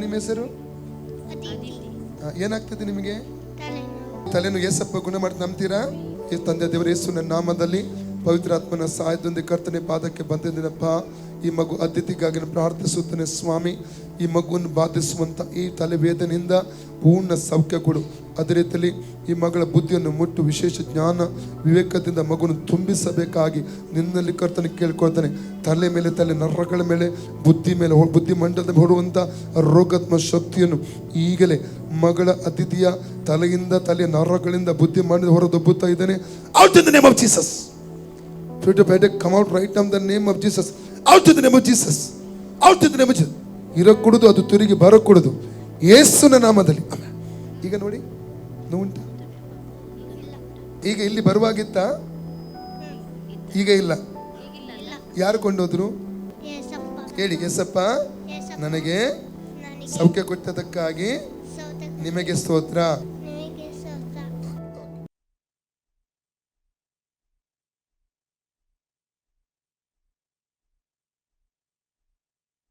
ನಿಮ್ಮ ಹೆಸರು ಏನಾಗ್ತದೆ ನಿಮಗೆ? ತಲೆನು ಏಸಪ್ಪ ಗುಣ ಮಾಡಿ ನಂಬ್ತೀರಾ? ಈ ತಂದೆ ದೇವರ ಯೇಸುವಿನ ನಾಮದಲ್ಲಿ ಪವಿತ್ರಾತ್ಮನ ಸಹಾಯದೊಂದಿಗೆ ಕರ್ತನೆ ಪಾದಕ್ಕೆ ಬಂದಿದ್ದೀನಪ್ಪ. ಈ ಮಗು ಅತಿಥಿಗಾಗಿ ಪ್ರಾರ್ಥಿಸುತ್ತೇನೆ ಸ್ವಾಮಿ. ಈ ಮಗುವನ್ನು ಬಾಧಿಸುವಂಥ ಈ ತಲೆವೇದನೆಯಿಂದ ಪೂರ್ಣ ಸೌಖ್ಯ ಕೊಡು. ಅದೇ ರೀತಿಯಲ್ಲಿ ಈ ಮಗಳ ಬುದ್ಧಿಯನ್ನು ಮುಟ್ಟು ವಿಶೇಷ ಜ್ಞಾನ ವಿವೇಕದಿಂದ ಮಗುವನ್ನು ತುಂಬಿಸಬೇಕಾಗಿ ನಿನ್ನಲ್ಲಿ ಕರ್ತನೆ ಕೇಳ್ಕೊಳ್ತಾನೆ. ತಲೆ ಮೇಲೆ, ತಲೆ ನರಗಳ ಮೇಲೆ, ಬುದ್ಧಿ ಮೇಲೆ, ಬುದ್ಧಿಮಂಡಲದ ಹೊಡುವಂಥ ರೋಗಾತ್ಮ ಶಕ್ತಿಯನ್ನು ಈಗಲೇ ಮಗಳ ಅತಿಥಿಯ ತಲೆಯಿಂದ, ತಲೆಯ ನರಗಳಿಂದ, ಬುದ್ಧಿಮಂಡಲದ ಹೊರದೊಬ್ಬುತ್ತಾ ಇದ್ದಾನೆ. Out in the name of Jesus. Come out right now in the name of Jesus. Out in the name of Jesus. Out in the name of Jesus. ಇರಕೂಡದು, ಅದು ತಿರುಗಿ ಬರಕೂಡದು ಯೇಸುವಿನ ನಾಮದಲ್ಲಿ. ಈಗ ನೋಡಿ ನೋವುಂಟ? ಈಗ ಇಲ್ಲಿ ಬರುವಾಗಿತ್ತ? ಈಗ ಇಲ್ಲ. ಯಾರು ಕೊಂಡೋದ್ರು ಹೇಳಿ? ಯೇಸಪ್ಪ ನನಗೆ ಸೌಖ್ಯ ಕೊಟ್ಟದಕ್ಕಾಗಿ ನಿಮಗೆ ಸ್ತೋತ್ರ.